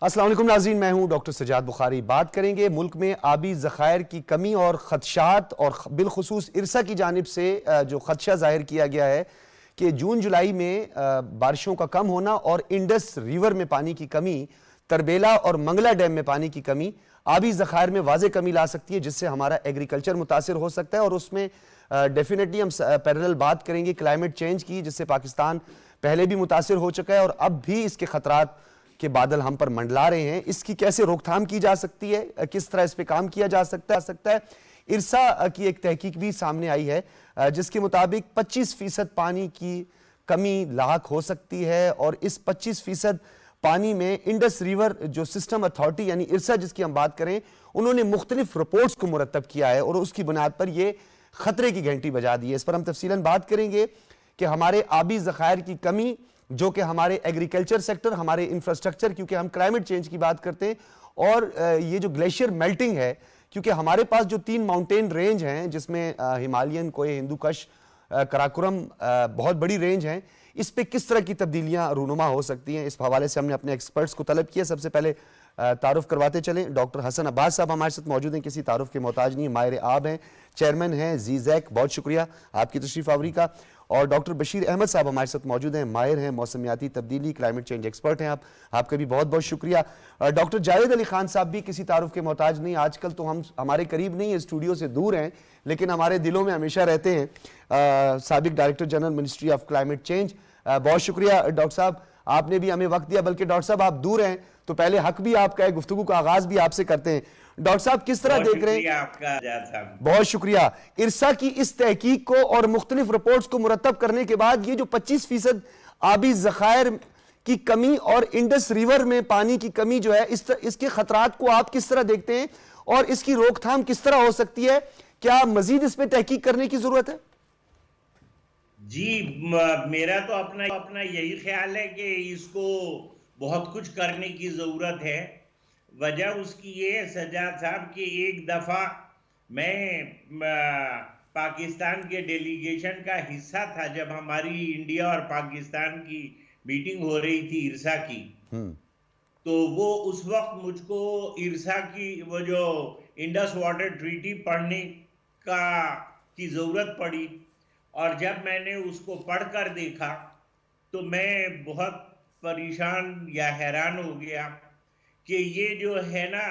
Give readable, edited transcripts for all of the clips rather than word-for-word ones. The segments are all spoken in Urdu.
السلام علیکم ناظرین، میں ہوں ڈاکٹر سجاد بخاری۔ بات کریں گے ملک میں آبی ذخائر کی کمی اور خدشات، اور بالخصوص ارسا کی جانب سے جو خدشہ ظاہر کیا گیا ہے کہ جون جولائی میں بارشوں کا کم ہونا اور انڈس ریور میں پانی کی کمی، تربیلا اور منگلا ڈیم میں پانی کی کمی آبی ذخائر میں واضح کمی لا سکتی ہے، جس سے ہمارا ایگریکلچر متاثر ہو سکتا ہے۔ اور اس میں ڈیفینیٹلی ہم پیرلل بات کریں گے کلائمیٹ چینج کی، جس سے پاکستان پہلے بھی متاثر ہو چکا ہے اور اب بھی اس کے خطرات کے بادل ہم پر منڈلا رہے ہیں۔ اس کی کیسے روک تھام کی جا سکتی ہے، کس طرح اس پہ کام کیا جا سکتا ہے۔ ارسا کی ایک تحقیق بھی سامنے آئی ہے جس کے مطابق 25% پانی کی کمی لاحق ہو سکتی ہے، اور اس 25% پانی میں انڈس ریور جو سسٹم اتھارٹی یعنی ارسا جس کی ہم بات کریں، انہوں نے مختلف رپورٹس کو مرتب کیا ہے اور اس کی بنیاد پر یہ خطرے کی گھنٹی بجا دی ہے۔ اس پر ہم تفصیلاً بات کریں گے کہ ہمارے آبی ذخائر کی کمی، جو کہ ہمارے ایگریکلچر سیکٹر، ہمارے انفراسٹرکچر، کیونکہ ہم کلائمیٹ چینج کی بات کرتے ہیں، اور یہ جو گلیشیئر میلٹنگ ہے، کیونکہ ہمارے پاس جو 3 ماؤنٹین رینج ہیں جس میں ہمالیین، کوہ ہندو کش، کراکورم بہت بڑی رینج ہیں، اس پہ کس طرح کی تبدیلیاں رونما ہو سکتی ہیں، اس حوالے سے ہم نے اپنے ایکسپرٹس کو طلب کیا۔ سب سے پہلے تعارف کرواتے چلیں، ڈاکٹر حسن عباس صاحب ہمارے ساتھ موجود ہیں، کسی تعارف کے محتاج نہیں، ماہر آب ہیں، چیئرمین ہیں زیزیک، بہت شکریہ آپ کی تشریف آوری کا۔ اور ڈاکٹر بشیر احمد صاحب ہمارے ساتھ موجود ہیں، ماہر ہیں، موسمیاتی تبدیلی، کلائمیٹ چینج ایکسپرٹ ہیں، آپ کا بھی بہت بہت شکریہ۔ ڈاکٹر جاوید علی خان صاحب بھی کسی تعارف کے محتاج نہیں، آج کل تو ہم ہمارے قریب نہیں ہیں، اسٹوڈیو سے دور ہیں، لیکن ہمارے دلوں میں ہمیشہ رہتے ہیں، سابق director general ministry of climate change. بہت شکریہ ڈاکٹر صاحب، آپ نے بھی ہمیں وقت دیا، بلکہ ڈاکٹر صاحب آپ دور ہیں تو پہلے حق بھی آپ کا ہے، گفتگو کا آغاز بھی آپ سے کرتے ہیں۔ ڈاکٹر صاحب کس طرح دیکھ رہے ہیں؟ بہت شکریہ۔ ارسا کی اس تحقیق کو اور مختلف رپورٹس کو مرتب کرنے کے بعد یہ جو 25% آبی ذخائر کی کمی اور انڈس ریور میں پانی کی کمی جو ہے، اس کے خطرات کو آپ کس طرح دیکھتے ہیں اور اس کی روک تھام کس طرح ہو سکتی ہے؟ کیا مزید اس پہ تحقیق کرنے کی ضرورت ہے؟ جی، میرا تو اپنا یہی خیال ہے کہ اس کو بہت کچھ کرنے کی ضرورت ہے۔ وجہ اس کی یہ ہے سجاد صاحب کہ ایک دفعہ میں پاکستان کے ڈیلیگیشن کا حصہ تھا جب ہماری انڈیا اور پاکستان کی میٹنگ ہو رہی تھی ارسا کی، تو وہ اس وقت مجھ کو ارسا کی وہ جو انڈس واٹر ٹریٹی پڑھنے کی ضرورت پڑی، اور جب میں نے اس کو پڑھ کر دیکھا تو میں بہت پریشان یا حیران ہو گیا کہ یہ جو ہے نا،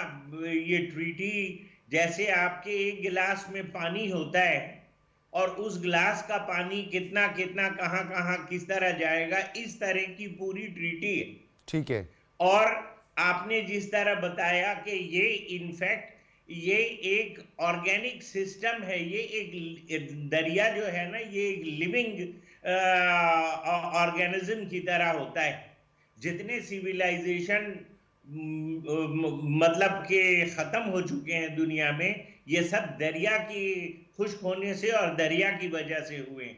یہ ٹریٹی جیسے آپ کے ایک گلاس میں پانی ہوتا ہے اور اس گلاس کا پانی کتنا کہاں کس طرح جائے گا، اس طرح کی پوری ٹریٹی ہے۔ ٹھیک ہے۔ اور آپ نے جس طرح بتایا کہ یہ انفیکٹ یہ ایک آرگینک سسٹم ہے، یہ ایک دریا جو ہے نا، یہ ایک لیونگ آرگینزم کی طرح ہوتا ہے۔ جتنے سیویلائزیشن مطلب کہ ختم ہو چکے ہیں دنیا میں، یہ سب دریا کی خشک ہونے سے اور دریا کی وجہ سے ہوئے ہیں۔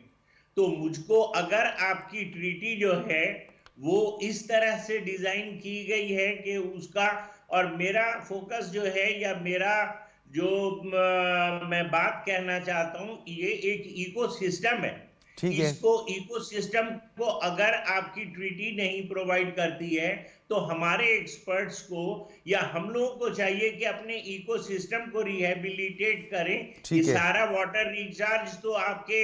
تو مجھ کو اگر آپ کی ٹریٹی جو ہے وہ اس طرح سے ڈیزائن کی گئی ہے کہ اس کا، اور میرا فوکس جو ہے یا میرا جو میں بات کہنا چاہتا ہوں، یہ ایک ایکو سسٹم ہے۔ اس کو ایکو سسٹم کو اگر آپ کی ٹریٹی نہیں پرووائیڈ کرتی ہے تو ہمارے ایکسپرٹس کو یا ہم لوگوں کو چاہیے کہ اپنے ایکو سسٹم کو ریہیبلیٹیٹ کریں۔ یہ سارا واٹر ریچارج تو آپ کے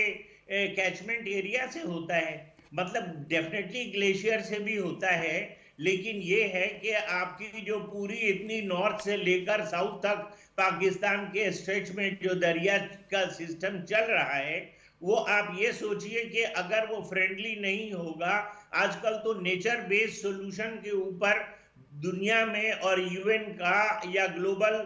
کیچمنٹ ایریا سے ہوتا ہے، مطلب ڈیفینیٹلی گلیشیئر سے بھی ہوتا ہے، لیکن یہ ہے کہ آپ کی جو پوری اتنی نارتھ سے لے کر ساؤتھ تک پاکستان کے اسٹریچ میں جو دریا کا سسٹم چل رہا ہے، وہ آپ یہ سوچئے کہ اگر وہ فرینڈلی نہیں ہوگا، آج کل تو نیچر بیس سولوشن کے اوپر دنیا میں اور یو این کا یا گلوبل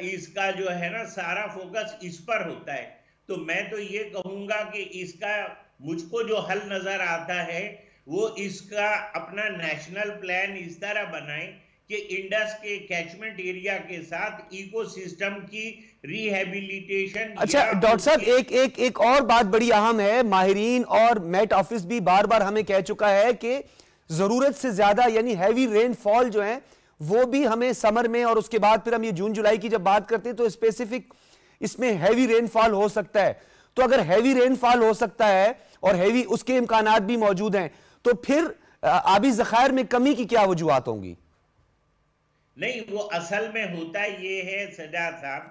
اس کا جو ہے نا سارا فوکس اس پر ہوتا ہے۔ تو میں تو یہ کہوں گا کہ اس کا مجھ کو جو حل نظر آتا ہے وہ اس کا اپنا نیشنل پلان اس طرح بنائیں کہ انڈس کے کیچمنٹ ایریا کے ساتھ ایکو سسٹم کی ریہیبلیٹیشن۔ اچھا ڈاکٹر صاحب، ایک اور بات بڑی اہم ہے، ماہرین اور میٹ آفس بھی بار بار ہمیں کہہ چکا ہے کہ ضرورت سے زیادہ یعنی ہیوی رین فال جو ہیں وہ بھی ہمیں سمر میں، اور اس کے بعد پھر ہم یہ جون جولائی کی جب بات کرتے ہیں تو اسپیسیفک اس میں ہیوی رین فال ہو سکتا ہے۔ تو اگر ہیوی رین فال ہو سکتا ہے اور ہیوی اس کے امکانات بھی موجود ہیں، تو پھر آبی ذخائر میں کمی کی کیا وجوہات ہوں گی؟ نہیں، وہ اصل میں ہوتا یہ ہے سجاد صاحب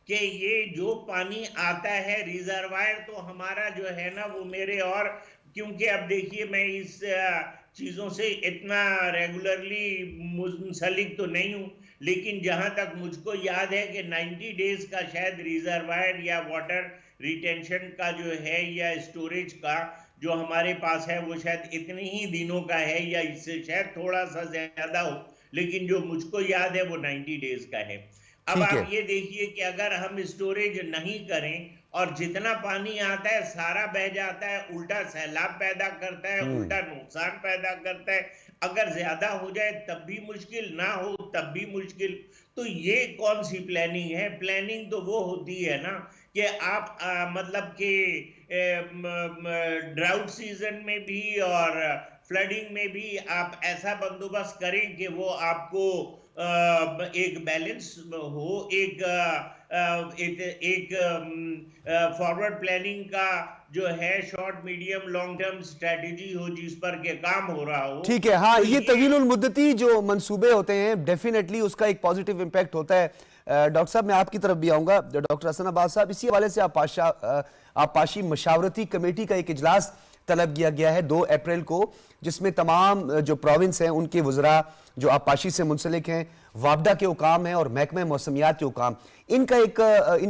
کہ یہ جو پانی آتا ہے ریزروائر تو ہمارا جو ہے نا وہ میرے، اور کیونکہ اب دیکھیے میں اس چیزوں سے اتنا ریگولرلی منسلک تو نہیں ہوں، لیکن جہاں تک مجھ کو یاد ہے کہ 90 ڈیز کا شاید ریزروائر یا واٹر ریٹینشن کا جو ہے یا اسٹوریج کا جو ہمارے پاس ہے وہ شاید اتنے ہی دنوں کا ہے یا اس سے شاید تھوڑا سا زیادہ ہو، لیکن جو مجھ کو یاد ہے وہ 90 ڈیز کا ہے۔ اب ٹھیک ہے، آپ یہ دیکھیے کہ اگر ہم اسٹوریج نہیں کریں اور جتنا پانی آتا ہے سارا بہ جاتا ہے، الٹا سیلاب پیدا کرتا ہے، الٹا نقصان پیدا کرتا ہے، اگر زیادہ ہو جائے تب بھی مشکل، نہ ہو تب بھی مشکل، تو یہ کون سی پلاننگ ہے؟ پلاننگ تو وہ ہوتی ہے نا کہ آپ مطلب کہ ڈراؤٹ سیزن میں بھی اور فلڈنگ میں بھی آپ ایسا بندوبست کریں کہ وہ آپ کو ایک بیلنس ہو، ایک فارورڈ پلاننگ کا جو ہے short medium long term strategy ہو جس پر کہ کام ہو رہا ہو۔ ٹھیک ہے، ہاں تو یہ طویل المدتی جو منصوبے ہوتے ہیں ڈیفینیٹلی اس کا ایک پازیٹیو امپیکٹ ہوتا ہے۔ ڈاکٹر صاحب میں آپ کی طرف بھی آؤں گا، ڈاکٹر حسن عباس صاحب اسی حوالے سے آبپاشی مشاورتی کمیٹی کا ایک اجلاس طلب کیا گیا ہے 2 اپریل کو، جس میں تمام جو پروونس ہیں ان کے وزراء جو آبپاشی سے منسلک ہیں، وابڈا کے حکام ہیں اور محکمہ موسمیات کے حکام، ان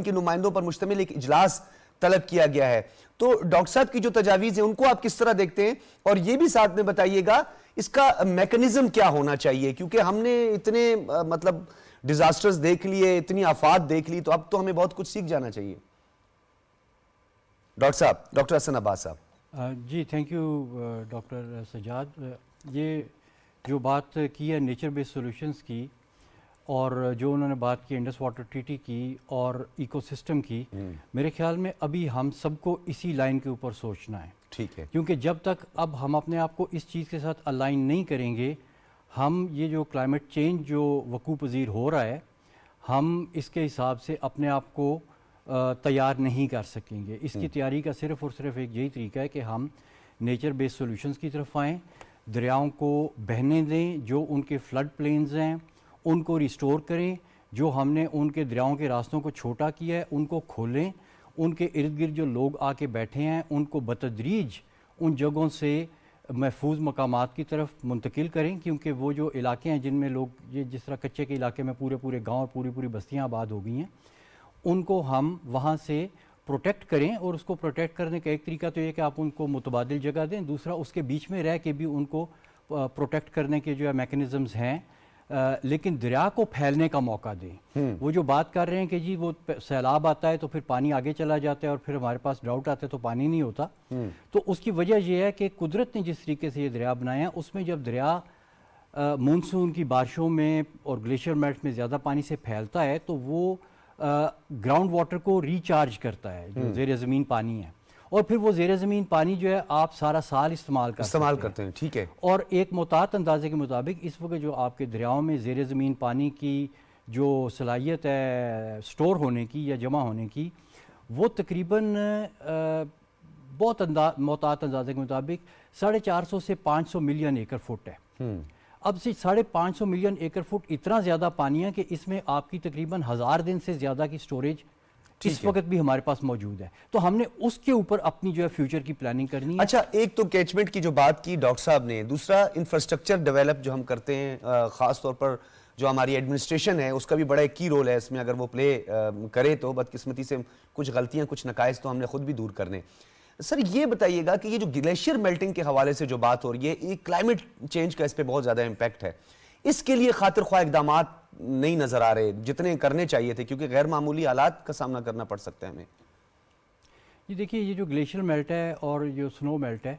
کے نمائندوں پر مشتمل ایک اجلاس طلب کیا گیا ہے۔ تو ڈاکٹر صاحب کی جو تجاویز ہیں ان کو آپ کس طرح دیکھتے ہیں، اور یہ بھی ساتھ میں بتائیے گا اس کا میکنزم کیا ہونا چاہیے، کیونکہ ہم نے اتنے مطلب ڈیزاسٹرز دیکھ لیے، اتنی آفات دیکھ لی، تو اب تو ہمیں بہت کچھ سیکھ جانا چاہیے۔ ڈاکٹر صاحب، ڈاکٹر حسن عباس صاحب۔ جی تھینک یو ڈاکٹر سجاد۔ یہ جو بات کی ہے نیچر بیس سولوشنز کی، اور جو انہوں نے بات کی انڈس واٹر ٹریٹی کی اور ایکو سسٹم کی، میرے خیال میں ابھی ہم سب کو اسی لائن کے اوپر سوچنا ہے، ٹھیک ہے، کیونکہ جب تک اب ہم اپنے آپ کو اس چیز کے ساتھ الائن نہیں کریں گے، ہم یہ جو کلائمیٹ چینج جو وقوع پذیر ہو رہا ہے، ہم اس کے حساب سے اپنے آپ کو تیار نہیں کر سکیں گے۔ اس کی تیاری کا صرف اور صرف ایک یہی طریقہ ہے کہ ہم نیچر بیس سولوشنز کی طرف آئیں، دریاؤں کو بہنے دیں، جو ان کے فلڈ پلینز ہیں ان کو ریسٹور کریں، جو ہم نے ان کے دریاؤں کے راستوں کو چھوٹا کیا ہے ان کو کھولیں، ان کے ارد گرد جو لوگ آ کے بیٹھے ہیں ان کو بتدریج ان جگہوں سے محفوظ مقامات کی طرف منتقل کریں، کیونکہ وہ جو علاقے ہیں جن میں لوگ یہ جس طرح کچے کے علاقے میں پورے گاؤں اور پوری بستیاں آباد ہو گئی ہیں، ان کو ہم وہاں سے پروٹیکٹ کریں۔ اور اس کو پروٹیکٹ کرنے کا ایک طریقہ تو یہ کہ آپ ان کو متبادل جگہ دیں، دوسرا اس کے بیچ میں رہ کے بھی ان کو پروٹیکٹ کرنے کے جو ہے میکنزمز ہیں، لیکن دریا کو پھیلنے کا موقع دیں۔ وہ جو بات کر رہے ہیں کہ جی وہ سیلاب آتا ہے تو پھر پانی آگے چلا جاتا ہے اور پھر ہمارے پاس ڈراؤٹ آتا ہے تو پانی نہیں ہوتا، تو اس کی وجہ یہ ہے کہ قدرت نے جس طریقے سے یہ دریا بنایا ہے، اس میں جب دریا مونسون کی بارشوں میں اور گلیشیئر میلٹ میں زیادہ پانی سے پھیلتا ہے تو وہ گراؤنڈ واٹر کو ریچارج کرتا ہے، جو زیر زمین پانی ہے، اور پھر وہ زیر زمین پانی جو ہے آپ سارا سال استعمال کرتے ہیں۔ ٹھیک ہے، اور ایک محتاط اندازے کے مطابق اس وقت جو آپ کے دریاؤں میں زیر زمین پانی کی جو صلاحیت ہے سٹور ہونے کی یا جمع ہونے کی، وہ تقریباً بہت محتاط اندازے کے مطابق 450 سے 500 ملین ایکڑ فٹ ہے۔ اب سے 550 ملین ایکڑ فٹ اتنا زیادہ پانی ہے کہ اس میں آپ کی تقریباً 1000 دن سے زیادہ کی سٹوریج اس وقت بھی ہمارے پاس موجود ہے، تو ہم نے اس کے اوپر اپنی جو ہے فیوچر کی پلاننگ کرنی ہے۔ اچھا، ایک تو کیچمنٹ کی جو بات کی ڈاکٹر صاحب نے، دوسرا انفراسٹرکچر ڈیولپ جو ہم کرتے ہیں، خاص طور پر جو ہماری ایڈمنسٹریشن ہے اس کا بھی بڑا ایک کی رول ہے اس میں، اگر وہ پلے کرے تو بدقسمتی سے کچھ غلطیاں کچھ نقائص تو ہم نے خود بھی دور کرنے۔ سر یہ بتائیے گا کہ یہ جو گلیشیئر میلٹنگ کے حوالے سے جو بات ہو رہی ہے، یہ کلائمیٹ چینج کا اس پہ بہت زیادہ امپیکٹ ہے، اس کے لیے خاطر خواہ اقدامات نہیں نظر آ رہے جتنے کرنے چاہیے تھے، کیونکہ غیر معمولی حالات کا سامنا کرنا پڑ سکتا ہے ہمیں۔ یہ دیکھیے، یہ جو گلیشیئر میلٹ ہے اور جو سنو میلٹ ہے،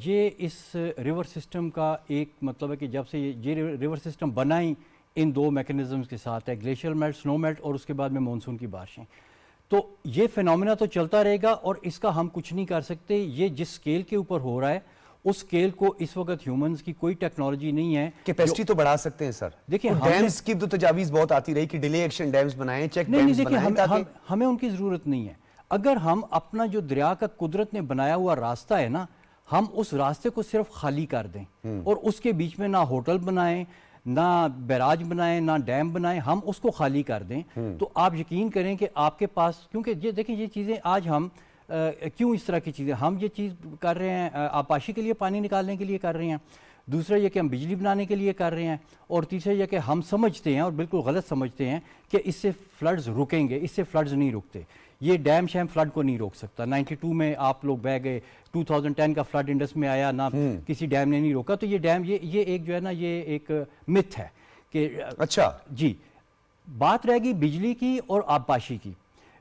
یہ اس ریور سسٹم کا ایک مطلب ہے کہ جب سے یہ ریور سسٹم بنا ہی ان 2 میکنزمز کے ساتھ ہے، گلیشیئر میلٹ، سنو میلٹ، اور اس کے بعد میں مونسون کی بارشیں، تو یہ فینومینا تو چلتا رہے گا اور اس کا ہم کچھ نہیں کر سکتے۔ یہ جس سکیل کے اوپر ہو رہا ہے اس سکیل کو اس وقت ہیومنز کی کوئی ٹیکنالوجی نہیں ہے۔ کیپیسٹی تو بڑھا سکتے ہیں سر، دیکھیں ڈیمز کی تو تجاویز بہت آتی رہی کہ ڈیلے ایکشن ڈیمز بنائیں، چیک ڈیمز بنائیں، تاکہ ہمیں ان کی ضرورت نہیں ہے۔ اگر ہم اپنا جو دریا کا قدرت نے بنایا ہوا راستہ ہے نا، ہم اس راستے کو صرف خالی کر دیں اور اس کے بیچ میں نہ ہوٹل بنائیں، نہ بیراج بنائیں نہ ڈیم بنائیں, ہم اس کو خالی کر دیں, تو آپ یقین کریں کہ آپ کے پاس, کیونکہ یہ دیکھیں یہ چیزیں آج ہم کیوں اس طرح کی چیزیں ہم یہ چیز کر رہے ہیں, آبپاشی کے لیے پانی نکالنے کے لیے کر رہے ہیں, دوسرا یہ کہ ہم بجلی بنانے کے لیے کر رہے ہیں, اور تیسرا یہ کہ ہم سمجھتے ہیں اور بالکل غلط سمجھتے ہیں کہ اس سے فلڈز رکیں گے. اس سے فلڈز نہیں رکتے. یہ ڈیم شیم فلڈ کو نہیں روک سکتا. 92 میں آپ لوگ بہ گئے, 2010 کا فلڈ انڈس میں آیا, نہ کسی ڈیم نے نہیں روکا. تو یہ ڈیم یہ ایک جو ہے نا یہ ایک متھ ہے کہ اچھا جی. بات رہ گئی بجلی کی اور آبپاشی کی.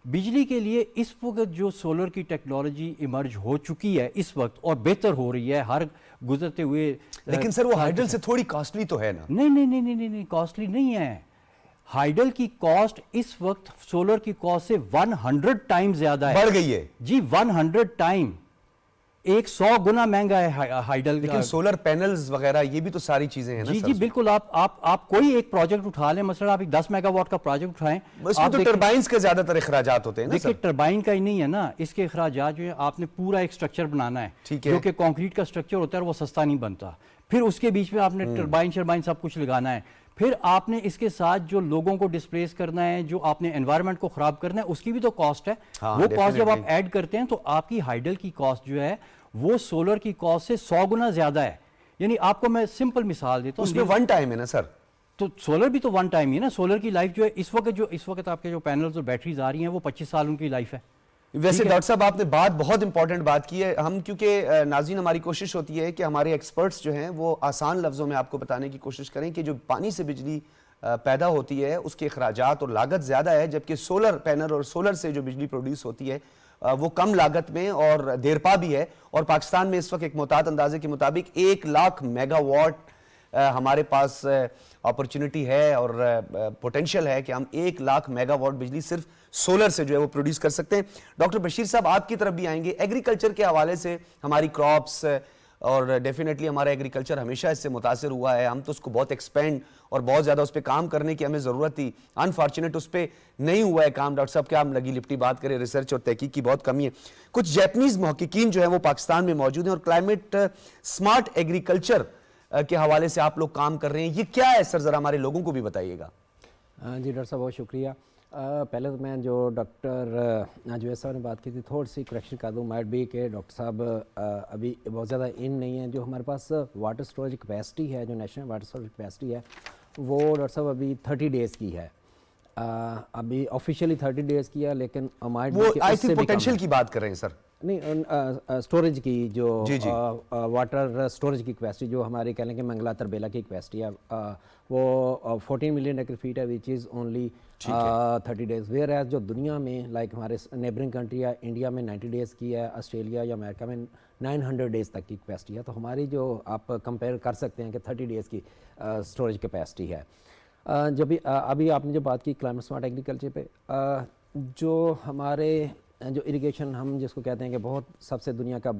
بجلی کے لیے اس وقت جو سولر کی ٹیکنالوجی ایمرج ہو چکی ہے اس وقت, اور بہتر ہو رہی ہے ہر گزرتے ہوئے, لیکن سر وہ ہائیڈل سے تھوڑی کاسٹلی تو ہے نا. نہیں کاسٹلی نہیں ہے. ہائیڈل کی کاسٹ اس وقت سولر کی کاسٹ سے 100 ٹائم زیادہ ہے, بڑھ گئی ہے جی 100 ٹائم, 100 گنا مہنگا ہے ہائیڈل. لیکن سولر پینلز وغیرہ یہ بھی تو ساری چیزیں ہیں نا. جی بالکل. آپ کوئی ایک پروجیکٹ اٹھا لیں, مثلا آپ ایک 10 میگا واٹ کا پروجیکٹ اٹھائیں, اس میں تو ٹربائنز کے زیادہ تر اخراجات ہوتے ہیں نا سر. دیکھیں ٹربائن کا ہی نہیں ہے نا, اس کے اخراجات جو ہے آپ نے پورا ایک سٹرکچر بنانا ہے, جو کہ کانکریٹ کا سٹرکچر ہوتا ہے وہ سستا نہیں بنتا. پھر اس کے بیچ میں آپ نے ٹربائن شربائن سب کچھ لگانا ہے. پھر آپ نے اس کے ساتھ جو لوگوں کو ڈسپلیس کرنا ہے, جو آپ نے انوائرمنٹ کو خراب کرنا ہے, اس کی بھی تو کاسٹ ہے. وہ کاسٹ جب آپ ایڈ کرتے ہیں تو آپ کی ہائیڈل کی کاسٹ جو ہے وہ سولر کی کاسٹ سے 100 گنا زیادہ ہے. یعنی آپ کو میں سمپل مثال دیتا ہوں, اس میں ون ٹائم ہے نا سر. تو سولر بھی تو ون ٹائم ہی ہے نا. سولر کی لائف جو ہے اس وقت آپ کے جو پینلز اور بیٹریز آ رہی ہیں وہ 25 سال ان کی لائف ہے. ویسے ڈاکٹر صاحب آپ نے بہت امپورٹنٹ بات کی ہے. ہم کیونکہ ناظرین ہماری کوشش ہوتی ہے کہ ہمارے ایکسپرٹس جو ہیں وہ آسان لفظوں میں آپ کو بتانے کی کوشش کریں کہ جو پانی سے بجلی پیدا ہوتی ہے اس کے اخراجات اور لاگت زیادہ ہے, جبکہ سولر پینل اور سولر سے جو بجلی پروڈیوس ہوتی ہے وہ کم لاگت میں اور دیرپا بھی ہے. اور پاکستان میں اس وقت ایک محتاط اندازے کے مطابق 1 لاکھ میگا واٹ ہمارے پاس اپرچونٹی ہے اور پوٹینشیل ہے کہ ہم 1 لاکھ میگا واٹ بجلی صرف سولر سے جو ہے وہ پروڈیوس کر سکتے ہیں. ڈاکٹر بشیر صاحب آپ کی طرف بھی آئیں گے. ایگریکلچر کے حوالے سے ہماری کراپس اور ڈیفینیٹلی ہمارا ایگریکلچر ہمیشہ اس سے متاثر ہوا ہے. ہم تو اس کو بہت ایکسپینڈ اور بہت زیادہ اس پہ کام کرنے کی ہمیں ضرورت تھی. انفارچونیٹ اس پہ نہیں ہوا ہے کام. ڈاکٹر صاحب کیا ہم لگی لپٹی بات کریں, ریسرچ اور تحقیق کی بہت کمی ہے. کچھ جیپنیز محققین جو ہیں وہ پاکستان میں موجود ہیں اور کلائمیٹ سمارٹ ایگریکلچر کے حوالے سے آپ لوگ کام کر رہے ہیں. یہ کیا ہے سر, ذرا ہمارے لوگوں کو بھی بتائیے گا. جی ڈاکٹر صاحب بہت شکریہ. پہلے تو میں جو ڈاکٹر ناجوید صاحب نے بات کی تھی تھوڑی سی کریکشن کر دوں. مائٹ بھی کہ ڈاکٹر صاحب ابھی بہت زیادہ ان نہیں ہیں. جو ہمارے پاس واٹر اسٹوریج کیپیسٹی ہے, جو نیشنل واٹر اسٹوریج کیپیسٹی ہے, وہ ڈاکٹر صاحب ابھی 30 ڈیز کی ہے. ابھی آفیشیلی 30 ڈیز کی ہے, لیکن وہ آئی تھنک پوٹینشیل کی بات کر رہے ہیں سر. نہیں, اسٹوریج کی جو واٹر اسٹوریج کی کیپیسٹی جو ہماری کہہ لیں کہ منگلا تربیلا کی کیپیسٹی ہے وہ 14 ملین ایکڑ فیٹ ہے, which is only 30 days. Whereas جو دنیا میں لائک ہمارے نیبرنگ کنٹری ہے, انڈیا میں 90 ڈیز کی ہے, آسٹریلیا یا امریکہ میں 900 ڈیز تک کی کیپیسٹی ہے. تو ہماری جو آپ کمپیئر کر سکتے ہیں کہ 30 ڈیز کی اسٹوریج کیپیسٹی ہے. جب ابھی آپ نے جو بات کی کلائمیٹ سمارٹ ایگریکلچر پہ, جو ہمارے جو اریگیشن ہم جس کو کہتے ہیں کہ بہت سب سے دنیا کا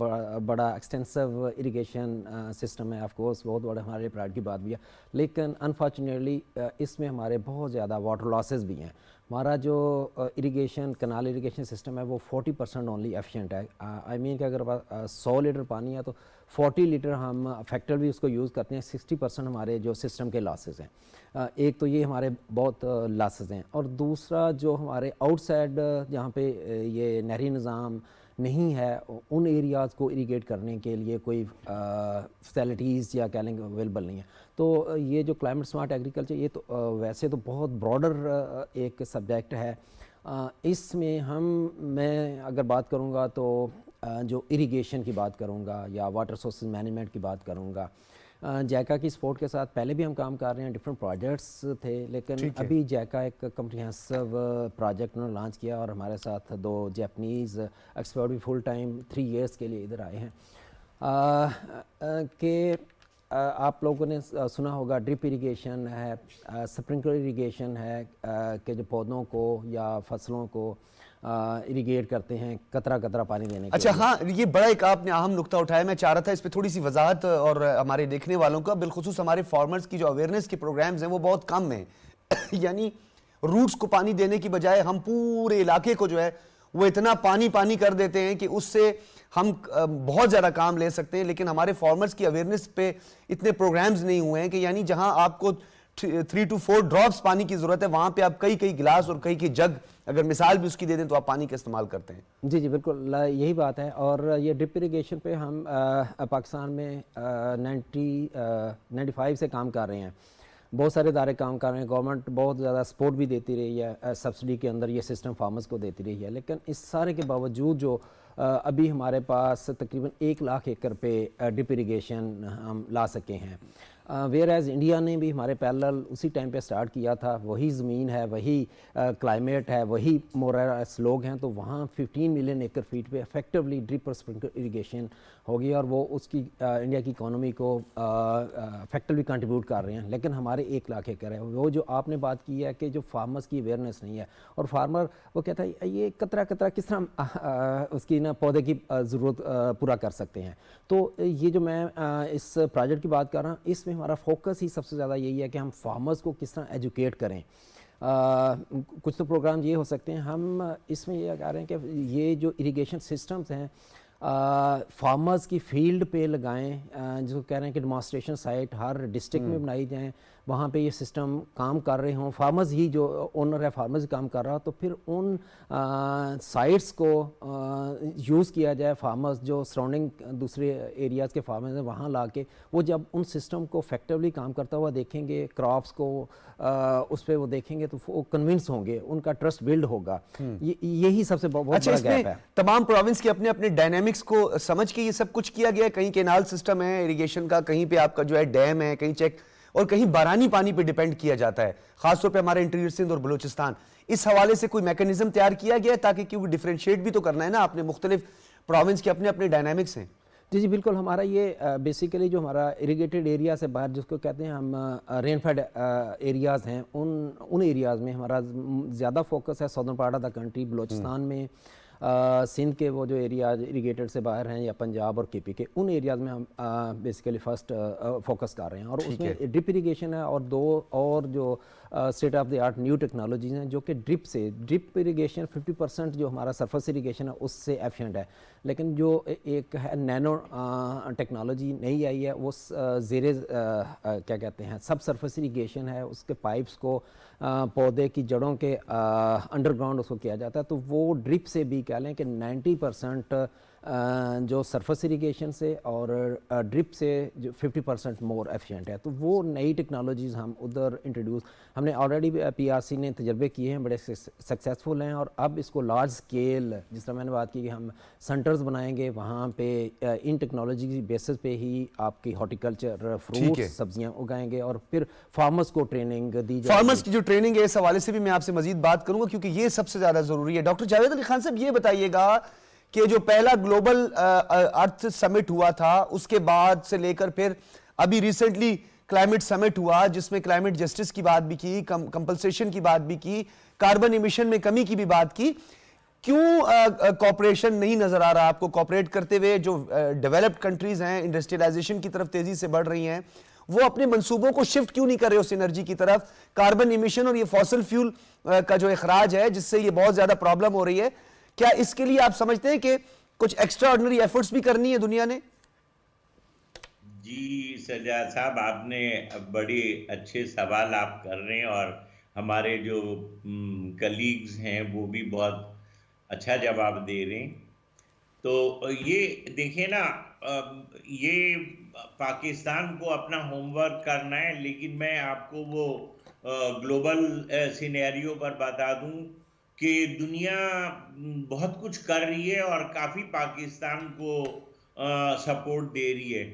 بڑا ایکسٹینسو اریگیشن سسٹم ہے, آف کورس بہت بڑا ہمارے پرائڈ کی بات بھی ہے, لیکن انفارچونیٹلی اس میں ہمارے بہت زیادہ واٹر لاسز بھی ہیں. ہمارا جو اریگیشن کنال اریگیشن سسٹم ہے وہ 40% اونلی ایفیشینٹ ہے. آئی مین کہ اگر 100 لیٹر پانی ہے تو 40 لیٹر ہم فیکٹر بھی اس کو یوز کرتے ہیں. 60% ہمارے جو سسٹم کے لاسز ہیں. ایک تو یہ ہمارے بہت لاسز ہیں, اور دوسرا جو ہمارے آؤٹ سائڈ جہاں پہ یہ نہری نظام نہیں ہے, ان ایریاز کو اریگیٹ کرنے کے لیے کوئی فیسلٹیز یا کہہ لیں گے اویلیبل نہیں ہے. تو یہ جو کلائمیٹ سمارٹ ایگریکلچر یہ تو ویسے تو بہت براڈر ایک سبجیکٹ ہے. اس میں میں اگر بات کروں گا تو جو اریگیشن کی بات کروں گا یا واٹر سورسز مینجمنٹ کی بات کروں گا. جیکا کی سپورٹ کے ساتھ پہلے بھی ہم کام کر رہے ہیں, ڈفرینٹ پروجیکٹس تھے, لیکن ابھی جیکا ایک کمپریہنسو پروجیکٹ انہوں نے لانچ کیا, اور ہمارے ساتھ 2 جیپنیز ایکسپرٹ بھی فل ٹائم 3 ایئرس کے لیے ادھر آئے ہیں. کہ آپ لوگوں نے سنا ہوگا ڈرپ اریگیشن ہے, سپرنکلر اریگیشن ہے, کہ جو پودوں کو یا فصلوں کو اریگیٹ کرتے ہیں قطرہ قطرہ پانی دینے کے. اچھا ہاں, یہ بڑا ایک آپ نے اہم نقطہ اٹھایا. میں چاہ رہا تھا اس پہ تھوڑی سی وضاحت, اور ہمارے دیکھنے والوں کا بالخصوص ہمارے فارمرز کی جو اویئرنیس کے پروگرامز ہیں وہ بہت کم ہیں. یعنی روٹس کو پانی دینے کی بجائے ہم پورے علاقے کو جو ہے وہ اتنا پانی کر دیتے ہیں کہ اس سے ہم بہت زیادہ کام لے سکتے ہیں, لیکن ہمارے فارمرز کی اویئرنیس پہ اتنے پروگرامز نہیں ہوئے ہیں کہ یعنی جہاں آپ کو 3 to 4 ڈراپس پانی کی ضرورت ہے، وہاں پہ آپ کئی گلاس اور کئی جگ اگر مثال بھی اس کی دے دیں تو آپ پانی کا استعمال کرتے ہیں۔ جی بالکل یہی بات ہے، اور یہ ڈرپ اریگیشن پہ ہم پاکستان میں 95 سے کام کر رہے ہیں، بہت سارے ادارے کام کر رہے ہیں، گورنمنٹ بہت زیادہ سپورٹ بھی دیتی رہی ہے، سبسڈی کے اندر یہ سسٹم فارمرز کو دیتی رہی ہے، لیکن اس سارے کے باوجود جو ابھی ہمارے پاس تقریباً 1 لاکھ ایکڑ پہ ڈرپ اریگیشن ہم لا سکے ہیں، ویئر ایز انڈیا نے بھی ہمارے پیرلل اسی ٹائم پہ سٹارٹ کیا تھا، وہی زمین ہے، وہی کلائمیٹ ہے، وہی مورس لوگ ہیں، تو وہاں 15 ملین ایکڑ فیٹ پہ افیکٹولی ڈرپ اور اسپرنکلر اریگیشن ہوگی، اور وہ اس کی انڈیا کی اکانومی کو افیکٹولی کنٹریبیوٹ کر رہے ہیں، لیکن ہمارے 1 لاکھ ایکڑ ہے۔ وہ جو آپ نے بات کی ہے کہ جو فارمرز کی اویئرنیس نہیں ہے، اور فارمر وہ کہتا ہے یہ قطرہ کس طرح اس کی نا پودے کی ضرورت پورا کر سکتے ہیں، تو یہ جو میں اس پروجیکٹ کی بات کر رہا ہوں، اس میں ہمارا فوکس ہی سب سے زیادہ یہی ہے کہ ہم فارمرز کو کس طرح ایجوکیٹ کریں۔ کچھ تو پروگرام یہ ہو سکتے ہیں، ہم اس میں یہ کہہ رہے ہیں کہ یہ جو اریگیشن سسٹمز ہیں فارمرز کی فیلڈ پہ لگائیں، جو کہہ رہے ہیں کہ ڈیمانسٹریشن سائٹ ہر ڈسٹرکٹ میں بنائی جائیں، وہاں پہ یہ سسٹم کام کر رہے ہوں، فارمرز ہی جو اونر ہے فارمرز کام کر رہا، تو پھر ان سائٹس کو یوز کیا جائے، فارمرز جو سراؤنڈنگ دوسرے ایریاز کے فارمرز ہیں وہاں لا کے وہ جب ان سسٹم کو افیکٹولی کام کرتا ہوا دیکھیں گے، کراپس کو اس پہ وہ دیکھیں گے تو وہ کنونس ہوں گے، ان کا ٹرسٹ بلڈ ہوگا، یہی سب سے بہت بڑا گیپ ہے۔ تمام پروونس کے اپنے ڈائنامکس کو سمجھ کے یہ سب کچھ کیا گیا ہے، کہیں کینال سسٹم ہے اریگیشن کا، کہیں پہ آپ کا جو ہے ڈیم ہے، کہیں چیک، اور کہیں بارانی پانی پہ ڈیپینڈ کیا جاتا ہے، خاص طور پہ ہمارے انٹیریئر سندھ اور بلوچستان۔ اس حوالے سے کوئی میکینزم تیار کیا گیا ہے تاکہ کیونکہ ڈیفرینشیٹ بھی تو کرنا ہے نا، آپ نے مختلف پروونس کے اپنے ڈائنامکس ہیں۔ جی بالکل، ہمارا یہ بیسیکلی جو ہمارا اریگیٹڈ ایریا سے باہر جس کو کہتے ہیں ہم رین فیڈ ایریاز ہیں، ان ایریاز میں ہمارا زیادہ فوکس ہے، southern part of the country, Balochistan میں، سندھ کے وہ جو ایریاز اریگیٹڈ سے باہر ہیں، یا پنجاب اور کے پی کے، ان ایریاز میں ہم بیسیکلی فرسٹ فوکس کر رہے ہیں، اور اس میں ڈرپ اریگیشن ہے، اور 2 اور جو state of the art new technologies ہیں جو کہ ڈرپ اریگیشن 50% جو ہمارا سرفس اریگیشن ہے اس سے ایفیشینٹ ہے، لیکن جو ایک ہے نینو ٹیکنالوجی نئی آئی ہے وہ زیر کیا کہتے ہیں سب سرفس اریگیشن ہے، اس کے پائپس کو پودے کی جڑوں کے انڈر گراؤنڈ اس کو کیا جاتا ہے، تو وہ ڈرپ سے بھی کہہ لیں کہ 90% جو سرفس اریگیشن سے اور ڈرپ سے جو 50% مور ایفیشینٹ ہے، تو وہ نئی ٹیکنالوجیز ہم ادھر انٹروڈیوس، ہم نے آلریڈی پی آر سی نے تجربے کیے ہیں، بڑے سکسیزفل ہیں، اور اب اس کو لارج اسکیل، جس طرح میں نے بات کی کہ ہم سینٹرز بنائیں گے، وہاں پہ ان ٹیکنالوجی کی بیسس پہ ہی آپ کی ہارٹیکلچر فروٹس سبزیاں اگائیں گے، اور پھر فارمرز کو ٹریننگ دی جائے۔ فارمرز کی جو ٹریننگ ہے اس حوالے سے بھی میں آپ سے مزید بات کروں گا کیونکہ یہ سب سے زیادہ ضروری ہے۔ ڈاکٹر جاوید علی خان صاحب یہ بتائیے گا کہ جو پہلا گلوبل ارتھ سمٹ ہوا تھا اس کے بعد سے لے کر پھر ابھی ریسنٹلی کلائمیٹ سمٹ ہوا جس میں کلائمیٹ جسٹس کی بات بھی کی، کمپلسیشن کی بات بھی کی، کاربن ایمیشن میں کمی کی بھی بات کی، کیوں کوپریشن نہیں نظر آ رہا آپ کو کوپریٹ کرتے ہوئے؟ جو ڈیولپڈ کنٹریز ہیں انڈسٹریلائزیشن کی طرف تیزی سے بڑھ رہی ہیں، وہ اپنے منصوبوں کو شفٹ کیوں نہیں کر رہے اس انرجی کی طرف؟ کاربن ایمیشن اور یہ فوسل فیول کا جو اخراج ہے جس سے یہ بہت زیادہ پرابلم ہو رہی ہے، کیا اس کے لیے آپ سمجھتے ہیں کہ کچھ ایکسٹرا آرڈنری ایفرٹس بھی کرنی ہے دنیا نے؟ جی سجاد صاحب، آپ نے بڑے اچھے سوال آپ کر رہے ہیں، اور ہمارے جو کلیگز ہیں وہ بھی بہت اچھا جواب دے رہے ہیں۔ تو یہ دیکھیں نا، یہ پاکستان کو اپنا ہوم ورک کرنا ہے، لیکن میں آپ کو وہ گلوبل سینیریو پر بتا دوں کہ دنیا بہت کچھ کر رہی ہے اور کافی پاکستان کو سپورٹ دے رہی ہے۔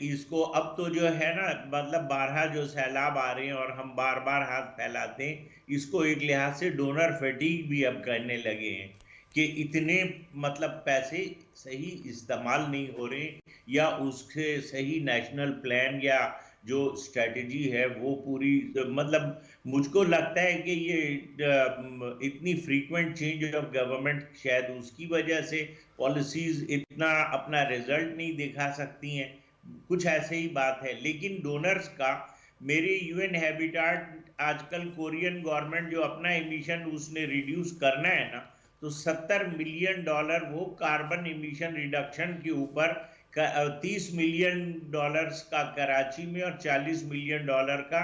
اس کو اب تو جو ہے نا، مطلب بارہا جو سیلاب آ رہے ہیں اور ہم بار بار ہاتھ پھیلاتے ہیں، اس کو ایک لحاظ سے ڈونر فیٹیگ بھی اب کرنے لگے ہیں کہ اتنے مطلب پیسے صحیح استعمال نہیں ہو رہے، یا اس کے صحیح نیشنل پلان یا جو اسٹریٹجی ہے وہ پوری، مطلب مجھ کو لگتا ہے کہ یہ اتنی فریکوینٹ چینج آف گورنمنٹ شاید اس کی وجہ سے پالیسیز اتنا اپنا رزلٹ نہیں دکھا سکتی ہیں، کچھ ایسے ہی بات ہے۔ لیکن ڈونرز کا، میرے یو این ہیبیٹاٹ آج کل کورین گورنمنٹ جو اپنا ایمیشن اس نے ریڈیوس کرنا ہے نا، تو $70 ملین وہ کاربن ایمیشن ریڈکشن کے اوپر، $30 ملین کا کراچی میں اور $40 ملین کا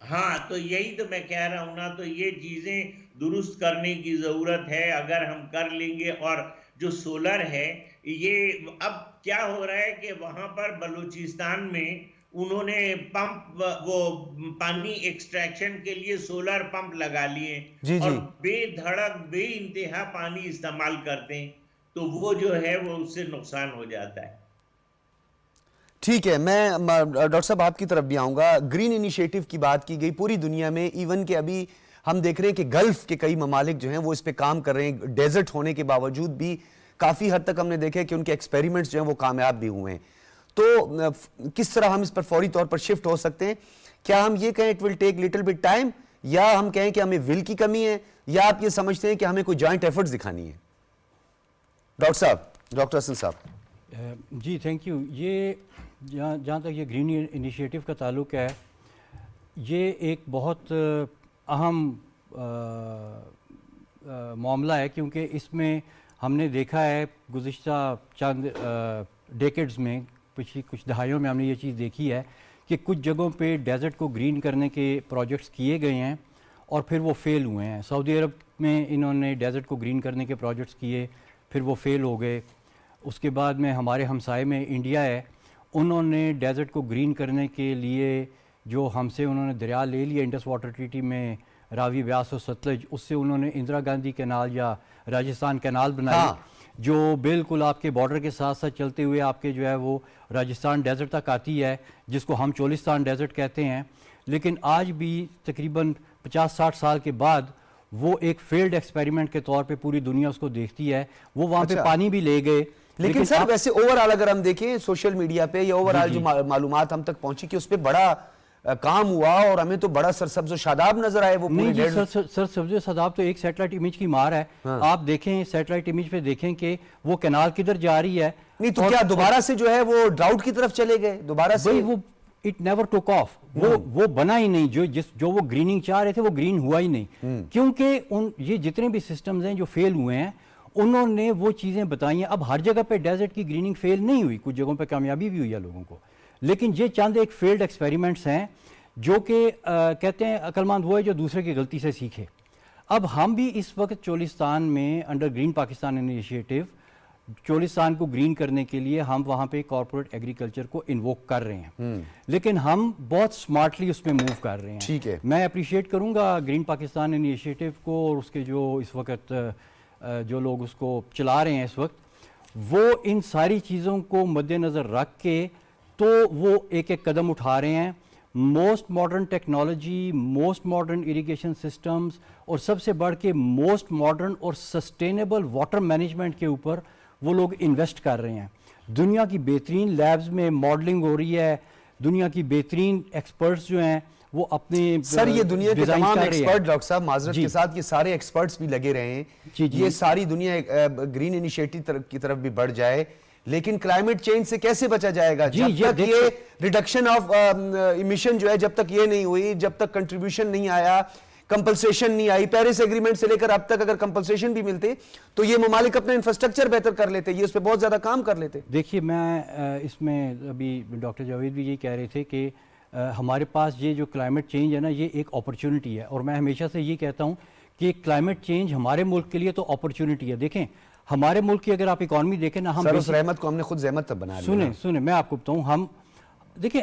ہاں تو یہی تو میں کہہ رہا ہوں نا، تو یہ چیزیں درست کرنے کی ضرورت ہے، اگر ہم کر لیں گے. اور جو سولر ہے، یہ اب کیا ہو رہا ہے کہ وہاں پر بلوچستان میں انہوں نے پمپ، وہ پانی ایکسٹریکشن کے لیے سولر پمپ لگا لیے جی اور جی بے دھڑک بے انتہا پانی استعمال کرتے ہیں، تو وہ جو ہے وہ اس سے نقصان ہو جاتا ہے. ٹھیک ہے. میں ڈاکٹر صاحب آپ کی طرف بھی آؤں گا. گرین انیشیٹو کی بات کی گئی پوری دنیا میں، ایون کہ ابھی ہم دیکھ رہے ہیں کہ گلف کے کئی ممالک جو ہیں وہ اس پہ کام کر رہے ہیں، ڈیزرٹ ہونے کے باوجود بھی کافی حد تک ہم نے دیکھا کہ ان کے ایکسپیریمنٹس جو ہیں وہ کامیاب بھی ہوئے ہیں. تو کس طرح ہم اس پر فوری طور پر شفٹ ہو سکتے ہیں؟ کیا ہم یہ کہیں it will take little bit time, یا ہم کہیں کہ ہمیں ول کی کمی ہے، یا آپ یہ سمجھتے ہیں کہ ہمیں کوئی جوائنٹ ایفرٹس دکھانی ہے؟ ڈاکٹر صاحب، ڈاکٹر حسن صاحب. جی تھینک یو. یہ جہاں تک یہ گرین انیشیٹو کا تعلق ہے، یہ ایک بہت اہم معاملہ ہے، کیونکہ اس میں ہم نے دیکھا ہے گزشتہ چند ڈیکیڈز میں، پچھلی کچھ دہائیوں میں ہم نے یہ چیز دیکھی ہے کہ کچھ جگہوں پہ ڈیزرٹ کو گرین کرنے کے پروجیکٹس کیے گئے ہیں اور پھر وہ فیل ہوئے ہیں. سعودی عرب میں انہوں نے ڈیزرٹ کو گرین کرنے کے پروجیکٹس کیے، پھر وہ فیل ہو گئے. اس کے بعد میں ہمارے ہمسائے میں انڈیا ہے، انہوں نے ڈیزرٹ کو گرین کرنے کے لیے جو ہم سے انہوں نے دریا لے لیا انڈس واٹر ٹریٹی میں، راوی، بیاس اور ستلج، اس سے انہوں نے اندرا گاندھی کینال یا راجستھان کینال بنائی، جو بالکل آپ کے بارڈر کے ساتھ ساتھ چلتے ہوئے آپ کے جو ہے وہ راجستھان ڈیزرٹ تک آتی ہے، جس کو ہم چولستان ڈیزرٹ کہتے ہیں. لیکن آج بھی تقریباً 50-60 سال کے بعد وہ ایک فیلڈ ایکسپیریمنٹ کے طور پہ پوری دنیا اس کو دیکھتی ہے. وہ وہاں پہ پانی بھی لے گئے، لیکن سر ویسے اوورآل اگر ہم دیکھیں سوشل میڈیا پہ یا اوورآل جو معلومات ہم تک پہنچی کہ اس پہ بڑا کام ہوا اور ہمیں تو بڑا سرسبز و شاداب نظر آئے وہ نہیں جی. سرسبز و شاداب تو ایک سیٹلائٹ امیج کی مار ہے. آپ دیکھیں سیٹلائٹ امیج پہ دیکھیں کہ وہ کینال کدھر جا رہی ہے. نہیں تو کیا دوبارہ سے جو ہے وہ ڈراؤٹ کی طرف چلے گئے دوبارہ سے؟ وہ اٹ نیور ٹوک آف، وہ بنا ہی نہیں. جو وہ گریننگ چاہ رہے تھے وہ گرین ہوا ہی نہیں، کیونکہ یہ جتنے بھی سسٹمز ہیں جو فیل ہوئے ہیں انہوں نے وہ چیزیں بتائی ہیں. اب ہر جگہ پہ ڈیزرٹ کی گریننگ فیل نہیں ہوئی، کچھ جگہوں پہ کامیابی بھی ہوئی ہے لوگوں کو، لیکن یہ چند ایک فیلڈ ایکسپیریمنٹس ہیں جو کہ کہتے ہیں عقل مند وہ ہے جو دوسرے کی غلطی سے سیکھے. اب ہم بھی اس وقت چولستان میں under green Pakistan initiative Cholistan کو گرین کرنے کے لیے ہم وہاں پہ کارپوریٹ ایگریکلچر کو انووک کر رہے ہیں، لیکن ہم بہت سمارٹلی اس میں موو کر رہے ہیں. ٹھیک ہے. میں اپریشیٹ کروں گا گرین پاکستان انیشیٹو کو اور اس کے جو اس وقت جو لوگ اس کو چلا رہے ہیں اس وقت، وہ ان ساری چیزوں کو مد نظر رکھ کے تو وہ ایک ایک قدم اٹھا رہے ہیں. Most modern technology, most modern irrigation systems اور سب سے بڑھ کے موسٹ ماڈرن اور سسٹینیبل واٹر مینجمنٹ کے اوپر وہ لوگ انویسٹ کر رہے ہیں. دنیا کی بہترین لیبز میں ماڈلنگ ہو رہی ہے، دنیا کی بہترین ایکسپرٹس جو ہیں وہ اپنے سر یہ دنیا کے تمام ایکسپرٹ ڈاکٹر صاحب معذرت کے ساتھ یہ سارے ایکسپرٹس بھی لگے رہے ہیں، یہ ساری دنیا گرین انیشیٹو کی طرف بھی بڑھ جائے، لیکن کلائمیٹ چینج سے کیسے بچا جائے گا جب تک یہ ریڈکشن آف ایمیشن جو ہے جب تک یہ نہیں ہوئی، جب تک کنٹریبیوشن نہیں آیا، کمپلسیشن نہیں آئی. پیرس ایگریمنٹ سے لے کر اب تک اگر کمپلسیشن بھی ملتے تو یہ ممالک اپنا انفراسٹرکچر بہتر کر لیتے، یہ اس پہ بہت زیادہ کام کر لیتے. دیکھیے میں اس میں ابھی ڈاکٹر جاوید بھی یہی کہہ رہے تھے کہ ہمارے پاس یہ جو کلائمیٹ چینج ہے نا یہ ایک اپرچونٹی ہے، اور میں ہمیشہ سے یہ کہتا ہوں کہ کلائمیٹ چینج ہمارے ملک کے لیے تو اپرچونٹی ہے. دیکھیں ہمارے ملک کی اگر آپ اکانومی دیکھیں نا، ہم سر اس رحمت کو ہم نے خود زحمت تک بنا لیا. سنیں میں آپ کو بتاؤں، ہم دیکھیں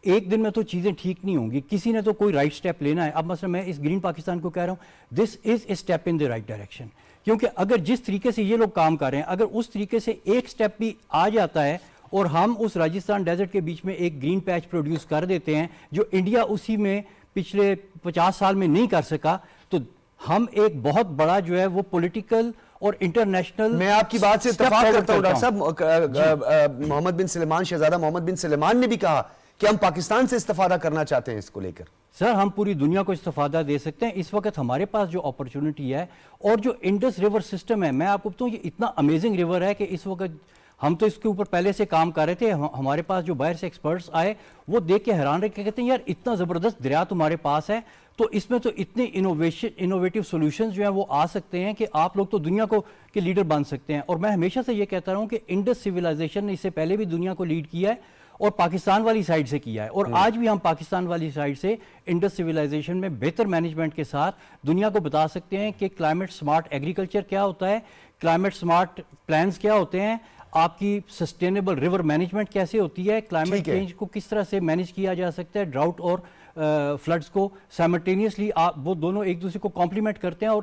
ایک دن میں تو چیزیں ٹھیک نہیں ہوں گی، کسی نے تو کوئی رائٹ سٹیپ لینا ہے. اب مثلا میں اس گرین پاکستان کو کہہ رہا ہوں this is a step in the right direction, کیونکہ اگر جس طریقے سے یہ لوگ کام کر رہے ہیں اگر اس طریقے سے ایک سٹیپ بھی آ جاتا ہے اور ہم اس راجستھان ڈیزرٹ کے بیچ میں ایک گرین پیچ پروڈیوس کر دیتے ہیں جو انڈیا اسی میں پچھلے 50 سال میں نہیں کر سکا، تو ہم ایک بہت بڑا جو ہے وہ پولیٹیکل اور انٹرنیشنل. میں آپ کی بات سے اتفاق کرتا ہوں ڈاکٹر صاحب. محمد بن سلیمان، شہزادہ محمد بن سلیمان نے بھی کہا کہ ہم پاکستان سے استفادہ کرنا چاہتے ہیں اس کو لے کر. سر ہم پوری دنیا کو استفادہ دے سکتے ہیں. اس وقت ہمارے پاس جو اپرچونٹی ہے اور جو انڈس ریور سسٹم ہے، میں آپ کو بتاؤں یہ اتنا امیزنگ ریور ہے کہ اس وقت ہم تو اس کے اوپر پہلے سے کام کر رہے تھے. ہمارے پاس جو باہر سے ایکسپرٹس آئے وہ دیکھ کے حیران رہ کے کہتے ہیں یار اتنا زبردست دریا تمہارے پاس ہے، تو اس میں تو اتنے انوویٹیو سولوشنز جو ہیں وہ آ سکتے ہیں کہ آپ لوگ تو دنیا کو کے لیڈر بن سکتے ہیں. اور میں ہمیشہ سے یہ کہتا رہا ہوں کہ انڈس سویلائزیشن نے اس سے پہلے بھی دنیا کو لیڈ کیا ہے، اور پاکستان والی سائڈ سے کیا ہے، اور آج بھی ہم پاکستان والی سائڈ سے انڈس سویلائزیشن میں بہتر مینجمنٹ کے ساتھ دنیا کو بتا سکتے ہیں کہ کلائمیٹ سمارٹ ایگریکلچر کیا ہوتا ہے، کلائمیٹ سمارٹ پلانز کیا ہوتے ہیں، آپ کی سسٹینیبل ریور مینجمنٹ کیسے ہوتی ہے، کلائمیٹ چینج کو کس طرح سے مینیج کیا جا سکتا ہے، ڈراؤٹ اور فلڈز کو سائملٹینیسلی وہ دونوں ایک دوسرے کو کمپلیمنٹ کرتے ہیں اور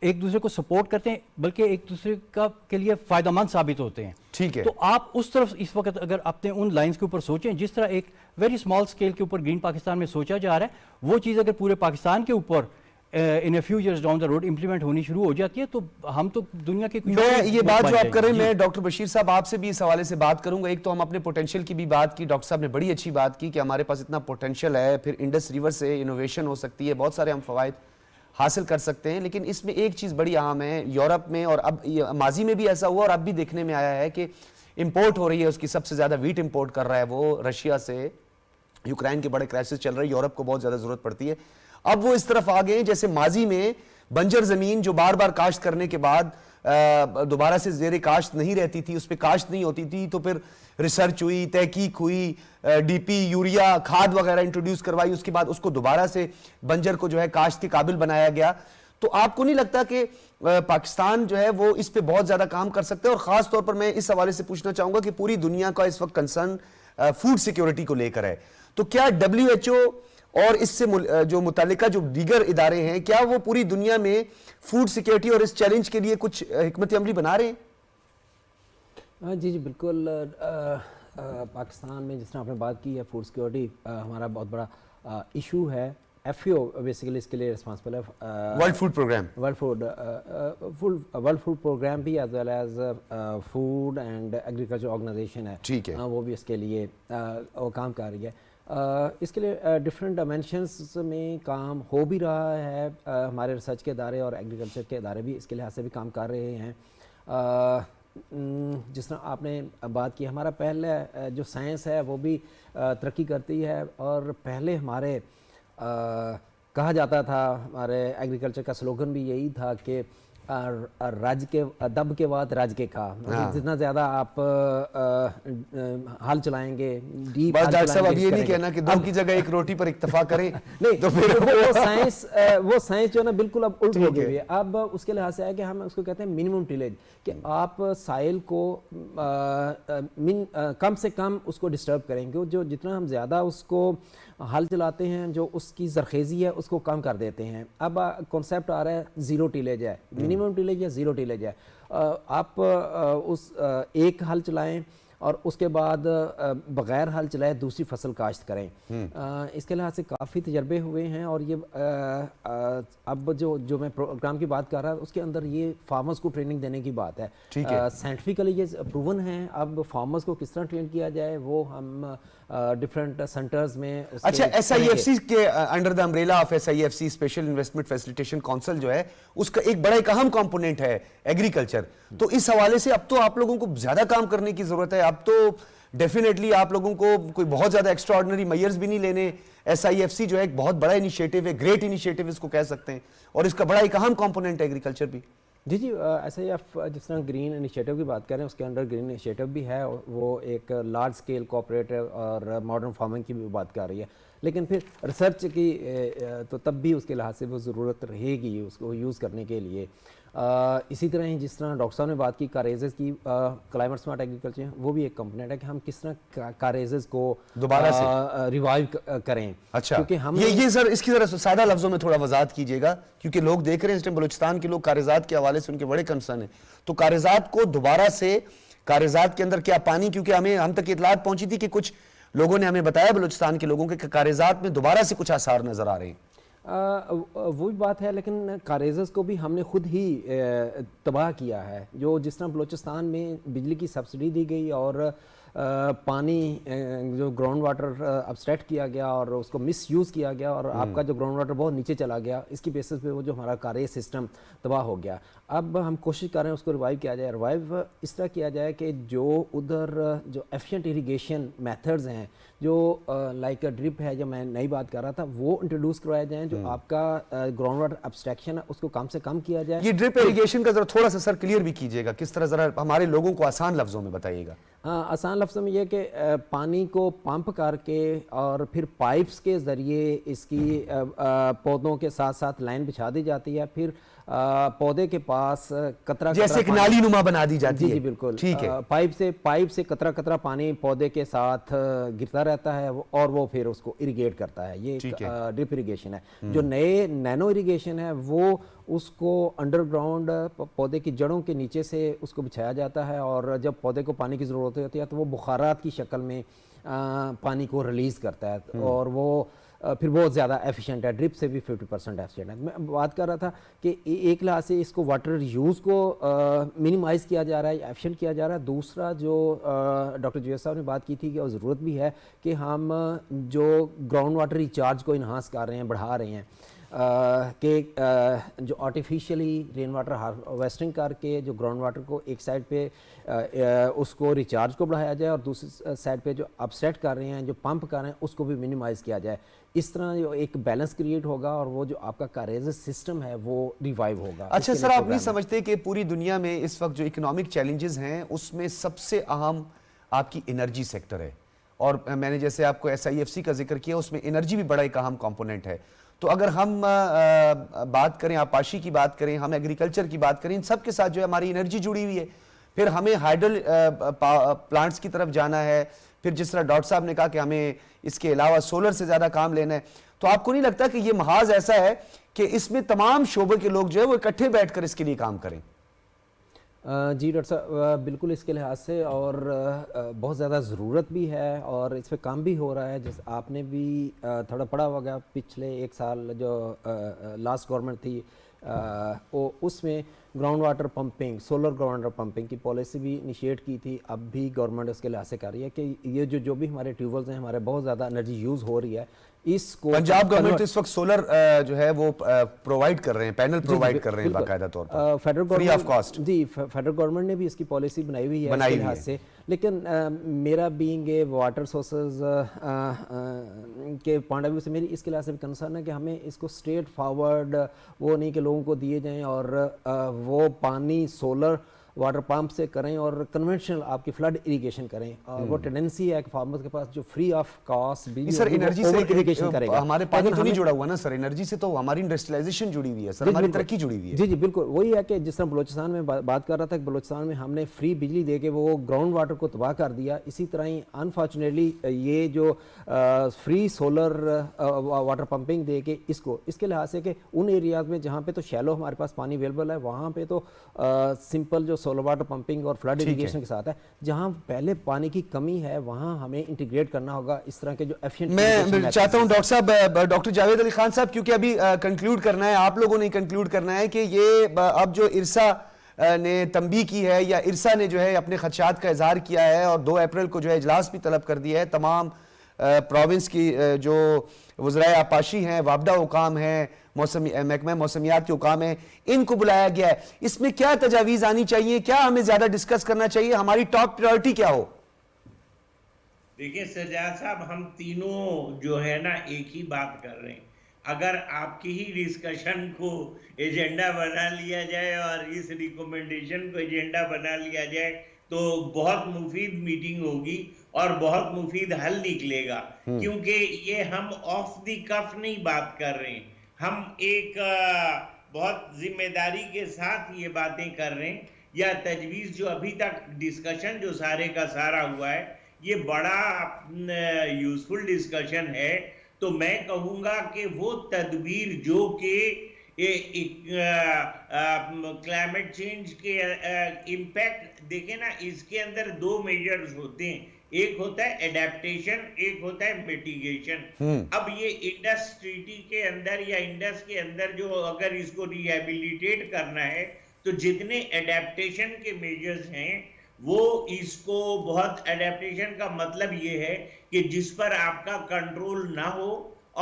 ایک دوسرے کو سپورٹ کرتے ہیں، بلکہ ایک دوسرے کے لیے فائدہ مند ثابت ہوتے ہیں. ٹھیک ہے. تو آپ اس طرف اس وقت اگر اپنے ان لائنز کے اوپر سوچیں جس طرح ایک ویری اسمال اسکیل کے اوپر گرین پاکستان میں سوچا جا رہا ہے، وہ چیز اگر پورے پاکستان کے اوپر in a few years down the road implement ہونی شروع ہو جاتی ہے تو ہم تو دنیا کے کچھ میں یہ بات جو آپ کر رہے ہیں، میں ڈاکٹر بشیر صاحب آپ سے بھی اس حوالے سے بات کروں گا. ایک تو ہم اپنے پوٹینشیل کی بھی بات کی، ڈاکٹر صاحب نے بڑی اچھی بات کی کہ ہمارے پاس اتنا پوٹینشیل ہے، پھر انڈس ریور سے انوویشن ہو سکتی ہے، بہت سارے ہم فوائد حاصل کر سکتے ہیں. لیکن اس میں ایک چیز بڑی اہم ہے، یورپ میں اور اب ماضی میں بھی ایسا ہوا اور اب بھی دیکھنے میں آیا ہے کہ امپورٹ ہو رہی ہے، اس کی سب سے زیادہ ویٹ امپورٹ کر رہا ہے وہ رشیا سے. یوکرائن کے بڑے کرائسس چل رہے ہیں، یورپ کو بہت زیادہ ضرورت پڑتی ہے. اب وہ اس طرف آ گئے جیسے ماضی میں بنجر زمین جو بار بار کاشت کرنے کے بعد دوبارہ سے زیر کاشت نہیں رہتی تھی، اس پہ کاشت نہیں ہوتی تھی، تو پھر ریسرچ ہوئی، تحقیق ہوئی، ڈی پی، یوریا، کھاد وغیرہ انٹروڈیوس کروائی، اس کے بعد اس کو دوبارہ سے بنجر کو جو ہے کاشت کے قابل بنایا گیا. تو آپ کو نہیں لگتا کہ پاکستان جو ہے وہ اس پہ بہت زیادہ کام کر سکتے ہیں؟ اور خاص طور پر میں اس حوالے سے پوچھنا چاہوں گا کہ پوری دنیا کا اس وقت کنسرن فوڈ سیکیورٹی کو لے کر ہے، تو کیا WHO اور اس سے جو متعلقہ جو دیگر ادارے ہیں، کیا وہ پوری دنیا میں فوڈ سیکیورٹی اور اس چیلنج کے لیے کچھ حکمت عملی بنا رہے ہیں؟ جی بالکل. پاکستان میں جس طرح آپ نے بات کی ہے، فوڈ سیکیورٹی ہمارا بہت بڑا ایشو ہے. FAO بیسیکلی اس کے لیے رسپانسبل ہے، World Food Programme, World Food Programme بھی as well as Food and Agriculture Organization ہے. ٹھیک ہے. وہ بھی اس کے لیے وہ کام کر رہی ہے. اس کے لیے ڈفرینٹ ڈائمینشنس میں کام ہو بھی رہا ہے. ہمارے ریسرچ کے ادارے اور ایگریکلچر کے ادارے بھی اس کے لحاظ سے بھی کام کر رہے ہیں. جس طرح آپ نے بات کی، ہمارا پہلے جو سائنس ہے وہ بھی ترقی کرتی ہے، اور پہلے ہمارے کہا جاتا تھا، ہمارے ایگریکلچر کا سلوگن بھی یہی تھا کہ رج کے دب کے بعد رج کے کھا. جتنا زیادہ آپ حل چلائیں گے، ڈیپ بس ڈاکٹر صاحب اب یہ نہیں کہنا کہ دو کی جگہ ایک روٹی پر اکتفا کریں. نہیں تو پھر وہ سائنس جو ہے نا بالکل اب الٹ ہو گئی ہے. اب اس کے لحاظ سے ہے کہ ہم اس کو کہتے ہیں منیمم ٹیلیج، کہ آپ سائل کو کم سے کم اس کو ڈسٹرب کریں گے. جو جتنا ہم زیادہ اس کو حل چلاتے ہیں، جو اس کی زرخیزی ہے اس کو کم کر دیتے ہیں. اب کانسیپٹ آ رہا ہے زیرو ٹیلیج ہے، منیمم ٹیلیج یا زیرو ٹیلیج ہے. آپ اس ایک حل چلائیں اور اس کے بعد بغیر حل چلائے دوسری فصل کاشت کریں. اس کے لحاظ سے کافی تجربے ہوئے ہیں، اور یہ اب جو میں پروگرام کی بات کر رہا ہوں اس کے اندر یہ فارمرز کو ٹریننگ دینے کی بات ہے. سائنٹیفکلی یہ پروون ہے. اب فارمرز کو کس طرح ٹرین کیا جائے وہ ہم ڈفرینٹ سینٹرز میں. اچھا، SIFC کے under the umbrella of SIFC special investment facilitation council جو ہے، اس کا ایک بڑا ایک اہم کمپوننٹ ہے ایگریکلچر. تو اس حوالے سے اب تو آپ لوگوں کو زیادہ کام کرنے کی ضرورت ہے. اب تو ڈیفینیٹلی آپ لوگوں کو کوئی بہت زیادہ ایکسٹرا آرڈنری میئرز بھی نہیں لینے. SIFC جو ہے ایک بہت بڑا انیشیٹو ہے، گریٹ انیشیٹو اس کو کہہ سکتے ہیں، اور اس کا بڑا ایک اہم کمپوننٹ ہے ایگریکلچر بھی. جی SIF جس طرح گرین انیشیٹو کی بات کریں، اس کے انڈر گرین انیشیٹو بھی ہے. وہ ایک لارج اسکیل کوآپریٹو اور ماڈرن فارمنگ کی بھی بات کر رہی ہے. لیکن پھر ریسرچ کی تو تب بھی اس کے لحاظ سے وہ ضرورت رہے گی اس کو یوز کرنے کے لیے. اسی طرح ہی جس طرح ڈاکٹر صاحب نے بات کی کاریزز کی، کلائمیٹ سمارٹ ایگریکلچر وہ بھی ایک کمپوننٹ ہے کہ ہم کس طرح کاریزز کو دوبارہ سے ریوائیو کریں. اچھا، کیونکہ ہم یہ سر اس کی ذرا سادہ لفظوں میں تھوڑا وضاحت کیجیے گا، کیونکہ لوگ دیکھ رہے ہیں اس ٹائم بلوچستان کے لوگ کاریزات کے حوالے سے ان کے بڑے کنسرن ہیں. تو کاریزات کو دوبارہ سے، کاریزات کے اندر کیا پانی، کیونکہ ہم تک اطلاعات پہنچی تھی کہ کچھ لوگوں نے ہمیں بتایا بلوچستان کے لوگوں کے کہ کاریزات میں دوبارہ سے کچھ آثار نظر آ رہے ہیں. وہی بات ہے، لیکن کاریزز کو بھی ہم نے خود ہی تباہ کیا ہے. جس طرح بلوچستان میں بجلی کی سبسڈی دی گئی اور پانی جو گراؤنڈ واٹر ابسٹریکٹ کیا گیا اور اس کو مس یوز کیا گیا، اور آپ کا جو گراؤنڈ واٹر بہت نیچے چلا گیا، اس کی بیسس پہ وہ جو ہمارا کاریز سسٹم تباہ ہو گیا. اب ہم کوشش کر رہے ہیں اس کو ریوائیو کیا جائے. ریوائیو اس طرح کیا جائے کہ جو ادھر جو ایفیشینٹ اریگیشن میتھڈز ہیں، جو لائک ڈرپ ہے، جو میں نئی بات کر رہا تھا، وہ انٹروڈیوس کروائے جائیں. جو آپ کا گراؤنڈ واٹر ابسٹریکشن ہے اس کو کم سے کم کیا جائے. یہ ڈرپ ایریگیشن کا ذرا تھوڑا سا سر کلیئر بھی کیجیے گا، کس طرح ذرا ہمارے لوگوں کو آسان لفظوں میں بتائیے گا. آسان لفظوں میں یہ کہ پانی کو پمپ کر کے اور پھر پائپس کے ذریعے اس کی پودوں کے ساتھ ساتھ لائن بچھا دی جاتی ہے. پھر پودے کے پاس قطرہ جیسے ایک نالی نما بنا دی جاتی ہے. جی بالکل، ٹھیک ہے. پائپ سے قطرہ قطرہ پانی پودے کے ساتھ گرتا رہتا ہے اور وہ پھر اس کو اریگیٹ کرتا ہے. یہ ڈرپ اریگیشن ہے. جو نئے نینو اریگیشن ہے وہ اس کو انڈر گراؤنڈ پودے کی جڑوں کے نیچے سے اس کو بچھایا جاتا ہے، اور جب پودے کو پانی کی ضرورت ہوتی ہے تو وہ بخارات کی شکل میں پانی کو ریلیز کرتا ہے، اور وہ پھر بہت زیادہ ایفیشینٹ ہے. ڈرپ سے بھی 50% ایفیشینٹ ہے. میں بات کر رہا تھا کہ ایک لحاظ سے اس کو واٹر یوز کو منیمائز کیا جا رہا ہے، ایفیشینٹ کیا جا رہا ہے. دوسرا جو ڈاکٹر جویس صاحب نے بات کی تھی کہ ضرورت بھی ہے کہ ہم جو گراؤنڈ واٹر ریچارج کو انہانس کر رہے ہیں، بڑھا رہے ہیں، کہ جو آرٹیفیشلی رین واٹر ہارویسٹنگ کر کے جو گراؤنڈ واٹر کو ایک سائڈ پہ اس کو ریچارج کو بڑھایا جائے، اور دوسری سائڈ پہ جو اپسیٹ کر رہے ہیں، جو پمپ کر رہے ہیں، اس کو بھی منیمائز کیا جائے. اس طرح جو ایک بیلنس کریٹ ہوگا اور وہ جو آپ کا کاریز سسٹم ہے وہ ریوائیو ہوگا. اچھا سر، آپ نہیں سمجھتے کہ پوری دنیا میں اس وقت جو اکنامک چیلنجز ہیں اس میں سب سے اہم آپ کی انرجی سیکٹر ہے؟ اور میں نے جیسے آپ کو SIFC کا ذکر کیا، اس میں انرجی بھی بڑا ایک اہم کمپوننٹ ہے. تو اگر ہم بات کریں، آپاشی کی بات کریں، ہم ایگریکلچر کی بات کریں، ان سب کے ساتھ جو ہے ہماری انرجی جڑی ہوئی ہے. پھر ہمیں ہائیڈل پلانٹس کی طرف جانا ہے، پھر جس طرح ڈاکٹر صاحب نے کہا کہ ہمیں اس کے علاوہ سولر سے زیادہ کام لینا ہے. تو آپ کو نہیں لگتا کہ یہ محاذ ایسا ہے کہ اس میں تمام شعبے کے لوگ جو ہے وہ اکٹھے بیٹھ کر اس کے لیے کام کریں؟ جی ڈاکٹر صاحب، بالکل اس کے لحاظ سے، اور بہت زیادہ ضرورت بھی ہے اور اس پہ کام بھی ہو رہا ہے. جیسے آپ نے بھی تھوڑا پڑھا ہوگا، پچھلے ایک سال جو لاسٹ گورنمنٹ تھی اس میں ground water pumping, solar ground water pumping کی پالیسی بھی انیشیٹ کی تھی. اب بھی گورنمنٹ اس کے لحاظ سے کر رہی ہے کہ یہ جو بھی ہمارے ٹیوب ویلز ہیں، ہمارے بہت زیادہ انرجی یوز ہو رہی ہے. اس کو پنجاب گورنمنٹ اس وقت سولر جو ہے وہ پرووائیڈ کر رہے ہیں، پینل پرووائیڈ کر رہے ہیں باقاعدہ طور پر فیڈرل فری آف کاسٹ. جی، فیڈرل گورنمنٹ نے بھی اس کی پالیسی بنائی ہوئی ہے اس کے لحاظ سے. لیکن میرا بینگ اے واٹر سورسز کے پوائنٹ آف ویو سے میری اس کے لحاظ سے بھی کنسرن ہے کہ ہمیں اس کو اسٹریٹ فارورڈ وہ نہیں کہ لوگوں کو دیے جائیں اور وہ پانی سولر واٹر پمپ سے کریں اور کنونشنل آپ کی فلڈ اریگیشن کریں. اور وہ ٹینڈنسی ہے کہ فارمر کے پاس جو فری آف کاسٹ بھی سر انرجی سے اریگیشن کرے گا. ہمارے پانی تو نہیں جڑا ہوا نا سر انرجی سے، تو ہماری انڈسٹریلائزیشن جڑی ہوئی ہے سر، ہماری ترقی جڑی ہوئی ہے. جی بالکل وہی ہے کہ جس طرح بلوچستان میں بات کر رہا تھا کہ بلوچستان میں ہم نے فری بجلی دے کے وہ گراؤنڈ واٹر کو تباہ کر دیا. اسی طرح ہی انفارچونیٹلی یہ جو فری سولر واٹر پمپنگ دے کے اس کے لحاظ سے کہ ان ایریاز میں جہاں پہ تو شیلو ہمارے پاس پانی اویلیبل ہے، وہاں پہ تو سمپل جو سولر واٹر پمپنگ اور فلڈ اریگیشن کے ساتھ ہے. جہاں پہلے پانی کی کمی ہے وہاں ہمیں انٹیگریٹ کرنا ہوگا اس طرح کے جو ایفیشینٹ. میں چاہتا ہوں ڈاکٹر صاحب، ڈاکٹر جاوید علی خان صاحب، کیونکہ ابھی کنکلوڈ کرنا ہے، آپ لوگوں نے کنکلوڈ کرنا ہے کہ یہ اب جو ارسا نے تنبیہ کی ہے یا ارسا نے جو ہے اپنے خدشات کا اظہار کیا ہے اور 2 اپریل کو جو ہے اجلاس بھی طلب کر دیا ہے، تمام پروونس کی جو وزرائے آپاشی ہیں، وابدہ حکام ہیں، محکمہ موسمیات کے حکام ہیں، ان کو بلایا گیا ہے. اس میں کیا تجاویز آنی چاہیے؟ کیا ہمیں زیادہ ڈسکس کرنا چاہیے؟ ہماری ٹاپ پریورٹی کیا ہو؟ دیکھیں سجاد صاحب، ہم تینوں جو ہے نا ایک ہی بات کر رہے ہیں. اگر آپ کی ہی ڈسکشن کو ایجنڈا بنا لیا جائے اور اس ریکومنڈیشن کو ایجنڈا بنا لیا جائے تو بہت مفید میٹنگ ہوگی اور بہت مفید حل نکلے گا. کیونکہ یہ ہم آف دی کف نہیں بات کر رہے ہیں، ہم ایک بہت ذمہ داری کے ساتھ یہ باتیں کر رہے ہیں. یا تجویز جو ابھی تک ڈسکشن جو سارے کا سارا ہوا ہے یہ بڑا یوزفل ڈسکشن ہے. تو میں کہوں گا کہ وہ تدبیر جو کہ کلائمیٹ چینج کے امپیکٹ دیکھیں نا، اس کے اندر 2 میجرز ہوتے ہیں، ایک ہوتا ہے ایڈیپٹیشن، ایک ہوتا ہے میٹیگیشن. اب یہ انڈس ٹریٹی کے اندر یا انڈس کے اندر جو اگر اس کو ریہیبلیٹیٹ کرنا ہے تو جتنے ایڈیپٹیشن کے میجرز ہیں وہ اس کو بہت، ایڈیپٹیشن کا مطلب یہ ہے کہ جس پر آپ کا کنٹرول نہ ہو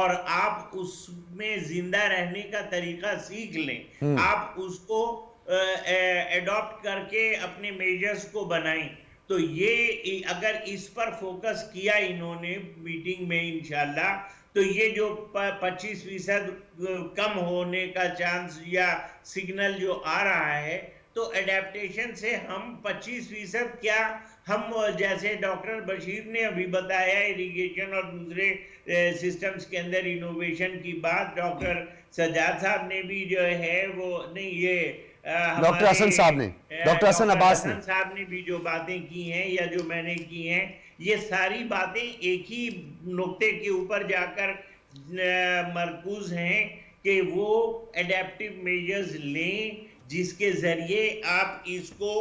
اور آپ اس میں زندہ رہنے کا طریقہ سیکھ لیں، آپ اس کو ایڈاپٹ کر کے اپنے میجرز کو بنائیں. تو یہ اگر اس پر فوکس کیا انہوں نے میٹنگ میں انشاءاللہ تو یہ جو 25% کم ہونے کا چانس یا سگنل جو آ رہا ہے تو ایڈیپٹیشن سے ہم 25% کیا ہم جیسے ڈاکٹر بشیر نے ابھی بتایا اریگیشن اور دوسرے سسٹمز کے اندر انوویشن کی بات، ڈاکٹر سجاد صاحب نے بھی جو ہے وہ نہیں یہ ڈاکٹر حسن صاحب نے، ڈاکٹر حسن عباس نے، صاحب نے بھی جو باتیں کی ہیں یا جو میں نے کی ہیں، یہ ساری باتیں ایک ہی نقطے کے اوپر جا کر مرکوز ہیں کہ وہ ایڈیپٹیو میجرز لیں جس کے ذریعے آپ اس کو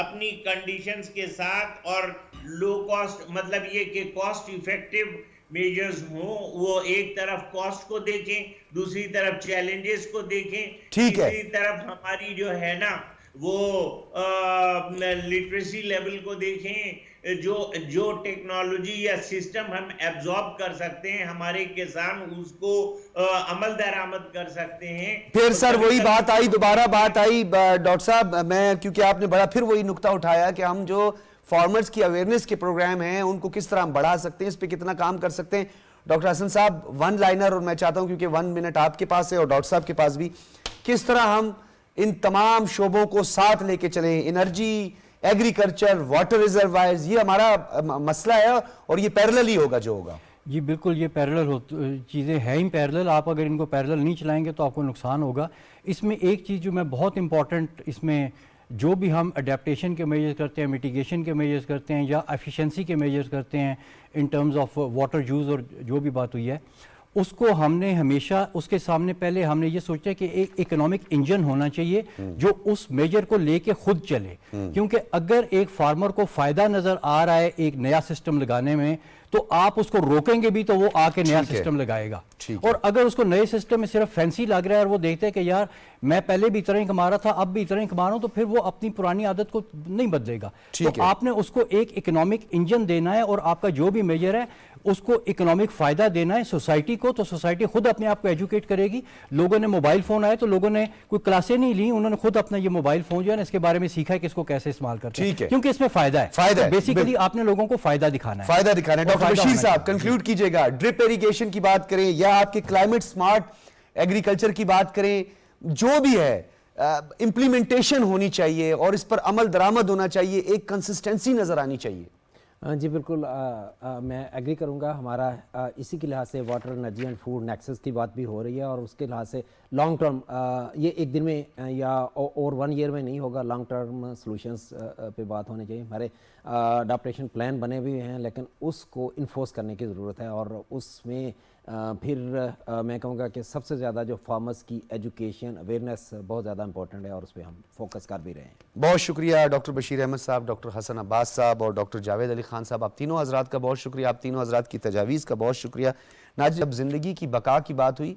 اپنی کنڈیشنز کے ساتھ اور لو کاسٹ، مطلب یہ کہ کاسٹ ایفیکٹیو میجرز ہوں، وہ ایک طرف کاسٹ کو دیکھیں، دوسری طرف چیلنجز کو دیکھیں، تیسری طرف ہماری جو ہے نا وہ لٹریسی لیول کو دیکھیں، جو ٹیکنالوجی یا سسٹم ہم ایبزارب کر سکتے ہیں ہمارے کسان اس کو عمل درآمد کر سکتے ہیں۔ پھر سر وہی بات آئی، دوبارہ بات آئی ڈاکٹر صاحب، میں کیونکہ آپ نے بڑا پھر وہی نقطہ اٹھایا کہ ہم جو فارمرز کی اویئرنس کے پروگرام ہیں ان کو کس طرح ہم بڑھا سکتے ہیں، اس پہ کتنا کام کر سکتے ہیں۔ ڈاکٹر حسن صاحب ون لائنر، اور میں چاہتا ہوں کیونکہ 1 منٹ آپ کے پاس ہے اور ڈاکٹر صاحب کے پاس بھی، کس طرح ہم ان تمام شعبوں کو ساتھ لے کے چلیں، انرجی، ایگریکلچر، واٹر ریزروائرز، یہ ہمارا مسئلہ ہے اور یہ پیرلل ہی ہوگا جو ہوگا۔ جی بالکل، یہ پیرلل چیزیں ہیں ہی پیرلل، آپ اگر ان کو پیرلل نہیں چلائیں گے تو آپ کو نقصان ہوگا۔ اس میں ایک چیز جو میں بہت امپورٹنٹ، اس میں جو بھی ہم اڈیپٹیشن کے میجرز کرتے ہیں، میٹیگیشن کے میجرز کرتے ہیں یا ایفیشنسی کے میجرز کرتے ہیں in terms of water use اور جو بھی بات ہوئی ہے، اس کو ہم نے ہمیشہ اس کے سامنے پہلے ہم نے یہ سوچا کہ ایک اکنامک انجن ہونا چاہیے جو اس میجر کو لے کے خود چلے، کیونکہ اگر ایک فارمر کو فائدہ نظر آ رہا ہے ایک نیا سسٹم لگانے میں تو آپ اس کو روکیں گے بھی تو وہ آ کے نیا سسٹم لگائے گا، اور اگر اس کو نئے سسٹم میں صرف فینسی لگ رہا ہے اور وہ دیکھتے ہیں کہ یار میں پہلے بھی اتنا ہی کما رہا تھا اب بھی اتنا ہی کما رہا ہوں، تو پھر وہ اپنی پرانی عادت کو نہیں بدلے گا۔ تو آپ نے اس کو ایک اکنامک انجن دینا ہے اور آپ کا جو بھی میجر ہے اس کو اکنامک فائدہ دینا ہے سوسائٹی کو، تو سوسائٹی خود اپنے آپ کو ایجوکیٹ کرے گی۔ لوگوں نے موبائل فون آئے تو لوگوں نے کوئی کلاسیں نہیں لی، انہوں نے خود اپنا یہ موبائل فون جو ہے نا اس کے بارے میں سیکھا ہے کہ اس کو کیسے استعمال کرتے ہیں، کیونکہ اس میں فائدہ ہے، بیسیکلی آپ نے لوگوں کو فائدہ دکھانا ہے، فائدہ دکھانا ہے۔ ڈاکٹر بشیر صاحب کنکلوڈ کیجئے گا، ڈرپ ایریگیشن کی بات کریں یا آپ کے کلائمیٹ سمارٹ ایگریکلچر کی بات کریں، جو بھی ہے امپلیمنٹیشن ہونی چاہیے اور اس پر عمل درآمد ہونا چاہیے، ایک کنسسٹنسی نظر آنی چاہیے۔ جی بالکل، میں ایگری کروں گا، ہمارا اسی کے لحاظ سے water, energy and food nexus کی بات بھی ہو رہی ہے، اور اس کے لحاظ سے لانگ ٹرم یہ ایک دن میں یا اور 1 ایئر میں نہیں ہوگا، لانگ ٹرم سلوشنس پہ بات ہونی چاہیے۔ ہمارے اڈاپٹیشن پلان بنے ہوئے ہیں لیکن اس کو انفورس کرنے کی ضرورت ہے، اور اس میں پھر میں کہوں گا کہ سب سے زیادہ جو فارمرز کی ایجوکیشن اویئرنیس بہت زیادہ امپورٹنٹ ہے، اور اس پہ ہم فوکس کر بھی رہے ہیں۔ بہت شکریہ ڈاکٹر بشیر احمد صاحب، ڈاکٹر حسن عباس صاحب اور ڈاکٹر جاوید علی خان صاحب، آپ تینوں حضرات کا بہت شکریہ، آپ تینوں حضرات کی تجاویز کا بہت شکریہ۔ ناظرین، جب زندگی کی بقا کی بات ہوئی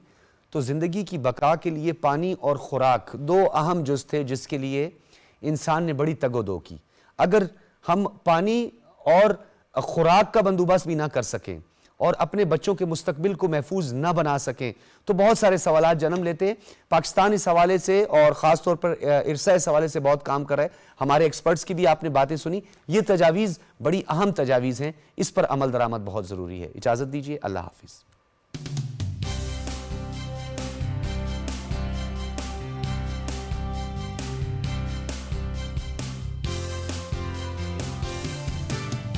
تو زندگی کی بقا کے لیے پانی اور خوراک 2 اہم جز تھے جس کے لیے انسان نے بڑی تگ و دو کی۔ اگر ہم پانی اور خوراک کا بندوبست بھی نہ کر سکیں اور اپنے بچوں کے مستقبل کو محفوظ نہ بنا سکیں تو بہت سارے سوالات جنم لیتے ہیں۔ پاکستان اس حوالے سے اور خاص طور پر ارسا اس حوالے سے بہت کام کر رہا ہے، ہمارے ایکسپرٹس کی بھی آپ نے باتیں سنی، یہ تجاویز بڑی اہم تجاویز ہیں، اس پر عمل درآمد بہت ضروری ہے۔ اجازت دیجیے، اللہ حافظ۔